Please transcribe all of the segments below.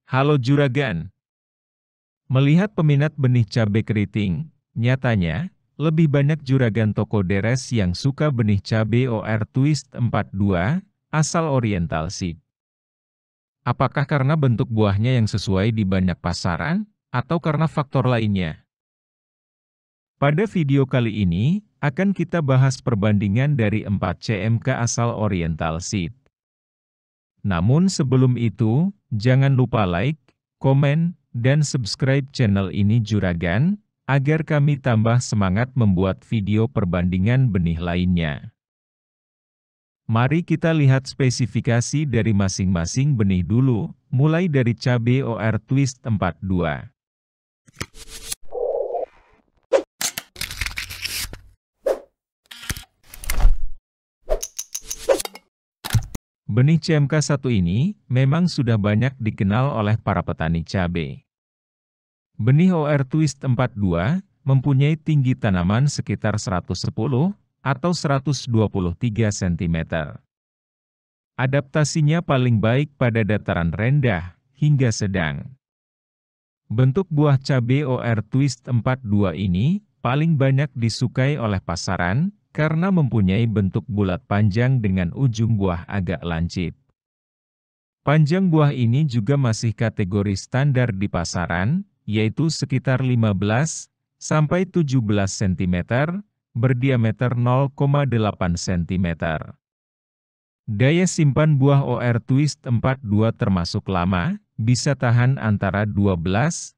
Halo Juragan, melihat peminat benih cabai keriting, nyatanya, lebih banyak juragan toko deres yang suka benih cabai OR Twist 42, asal Oriental Seed. Apakah karena bentuk buahnya yang sesuai di banyak pasaran, atau karena faktor lainnya? Pada video kali ini, akan kita bahas perbandingan dari 4 CMK asal Oriental Seed. Namun sebelum itu, jangan lupa like, komen, dan subscribe channel ini Juragan, agar kami tambah semangat membuat video perbandingan benih lainnya. Mari kita lihat spesifikasi dari masing-masing benih dulu, mulai dari cabai OR Twist 42. Benih CMK1 ini memang sudah banyak dikenal oleh para petani cabai. Benih OR Twist 42 mempunyai tinggi tanaman sekitar 110 atau 123 cm. Adaptasinya paling baik pada dataran rendah hingga sedang. Bentuk buah cabai OR Twist 42 ini paling banyak disukai oleh pasaran, karena mempunyai bentuk bulat panjang dengan ujung buah agak lancip. Panjang buah ini juga masih kategori standar di pasaran, yaitu sekitar 15-17 cm, berdiameter 0,8 cm. Daya simpan buah OR Twist 42 termasuk lama, bisa tahan antara 12-14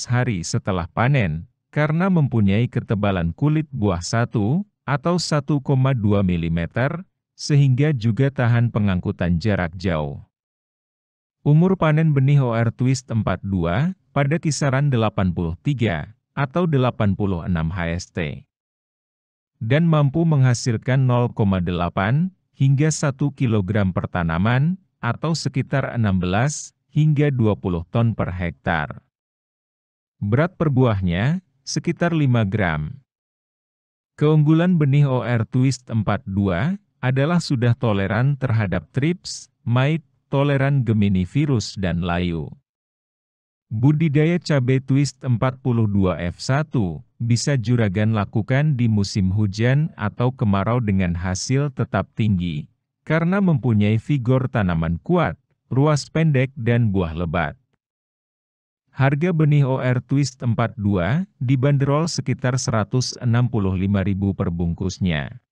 hari setelah panen, karena mempunyai ketebalan kulit buah 1 atau 1,2 mm, sehingga juga tahan pengangkutan jarak jauh. Umur panen benih OR Twist 42 pada kisaran 83 atau 86 HST. Dan mampu menghasilkan 0,8 hingga 1 kg per tanaman, atau sekitar 16 hingga 20 ton per hektar. Berat per buahnya sekitar 5 gram. Keunggulan benih OR Twist 42 adalah sudah toleran terhadap trips, mite, toleran Gemini virus dan layu. Budidaya cabai Twist 42 F1 bisa Juragan lakukan di musim hujan atau kemarau dengan hasil tetap tinggi, karena mempunyai vigor tanaman kuat, ruas pendek dan buah lebat. Harga benih OR Twist 42 dibanderol sekitar Rp165.000 per bungkusnya.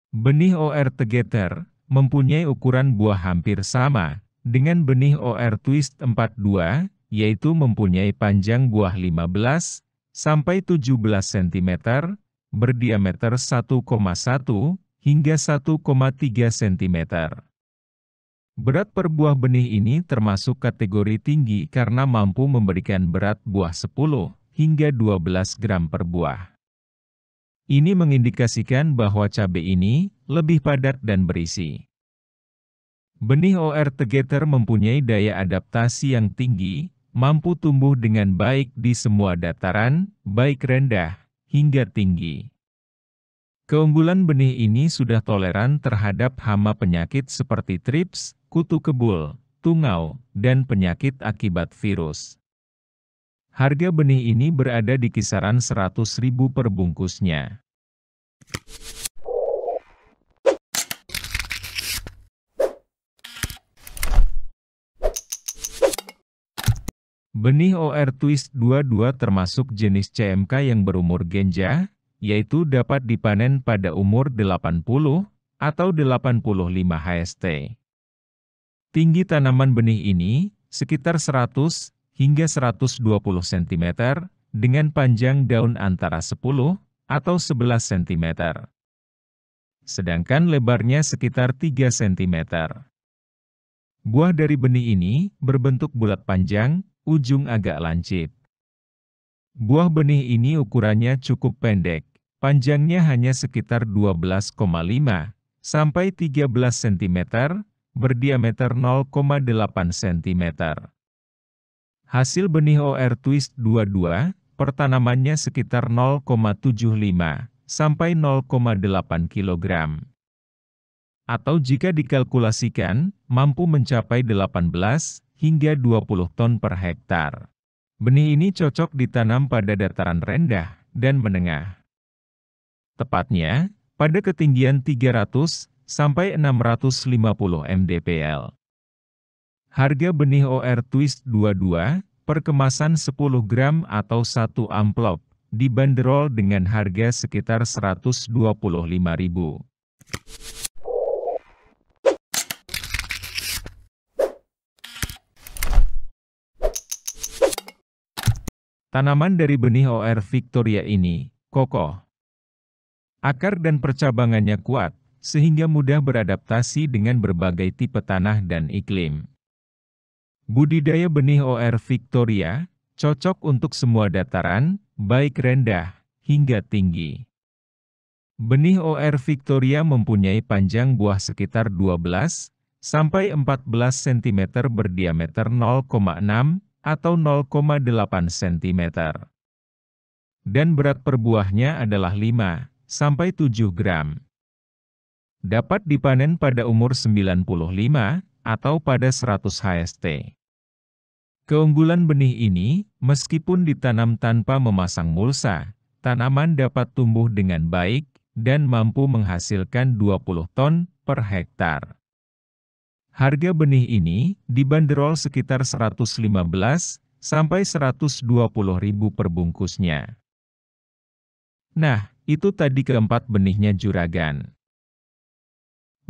Benih OR Together mempunyai ukuran buah hampir sama dengan benih OR Twist 42, yaitu mempunyai panjang buah 15-17 cm, berdiameter 1,1 hingga 1,3 cm. Berat per buah benih ini termasuk kategori tinggi karena mampu memberikan berat buah 10 hingga 12 gram per buah. Ini mengindikasikan bahwa cabai ini lebih padat dan berisi. Benih OR Together mempunyai daya adaptasi yang tinggi, mampu tumbuh dengan baik di semua dataran, baik rendah hingga tinggi. Keunggulan benih ini sudah toleran terhadap hama penyakit seperti trips, kutu kebul, tungau, dan penyakit akibat virus. Harga benih ini berada di kisaran Rp100.000 per bungkusnya. Benih OR Twist 22 termasuk jenis CMK yang berumur genja, yaitu dapat dipanen pada umur 80 atau 85 HST. Tinggi tanaman benih ini sekitar 100 hingga 120 cm, dengan panjang daun antara 10 atau 11 cm. Sedangkan lebarnya sekitar 3 cm. Buah dari benih ini berbentuk bulat panjang, ujung agak lancip. Buah benih ini ukurannya cukup pendek, panjangnya hanya sekitar 12,5 sampai 13 cm, berdiameter 0,8 cm. Hasil benih OR Twist 22 pertanamannya sekitar 0,75 sampai 0,8 kg. Atau jika dikalkulasikan, mampu mencapai 18 hingga 20 ton per hektar. Benih ini cocok ditanam pada dataran rendah dan menengah. Tepatnya, pada ketinggian 300 sampai 650 mdpl. Harga benih OR Twist 22 per kemasan 10 gram atau 1 amplop dibanderol dengan harga sekitar Rp125.000. Tanaman dari benih OR Victoria ini kokoh. Akar dan percabangannya kuat, sehingga mudah beradaptasi dengan berbagai tipe tanah dan iklim. Budidaya benih OR Victoria cocok untuk semua dataran, baik rendah hingga tinggi. Benih OR Victoria mempunyai panjang buah sekitar 12 sampai 14 cm berdiameter 0,6 atau 0,8 cm. Dan berat per buahnya adalah 5 sampai 7 gram. Dapat dipanen pada umur 95 atau pada 100 HST. Keunggulan benih ini, meskipun ditanam tanpa memasang mulsa, tanaman dapat tumbuh dengan baik dan mampu menghasilkan 20 ton per hektar. Harga benih ini dibanderol sekitar Rp115 sampai Rp120.000 per bungkusnya. Nah, itu tadi keempat benihnya juragan.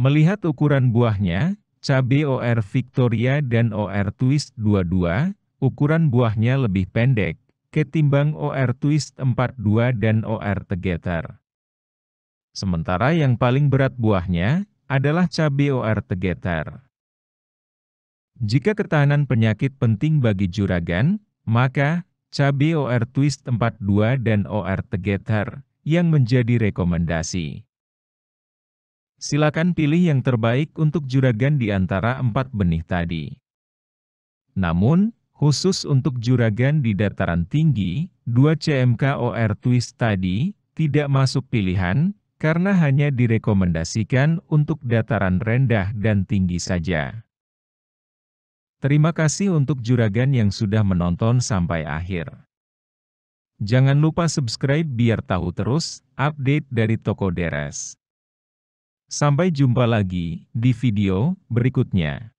Melihat ukuran buahnya, cabai OR Victoria dan OR Twist 22, ukuran buahnya lebih pendek ketimbang OR Twist 42 dan OR Together. Sementara yang paling berat buahnya adalah cabai OR Together. Jika ketahanan penyakit penting bagi juragan, maka cabai OR Twist 42 dan OR Together yang menjadi rekomendasi. Silakan pilih yang terbaik untuk juragan di antara 4 benih tadi. Namun, khusus untuk juragan di dataran tinggi, 2 CMK OR Twist tadi tidak masuk pilihan karena hanya direkomendasikan untuk dataran rendah dan tinggi saja. Terima kasih untuk juragan yang sudah menonton sampai akhir. Jangan lupa subscribe biar tahu terus update dari Toko Deres. Sampai jumpa lagi di video berikutnya.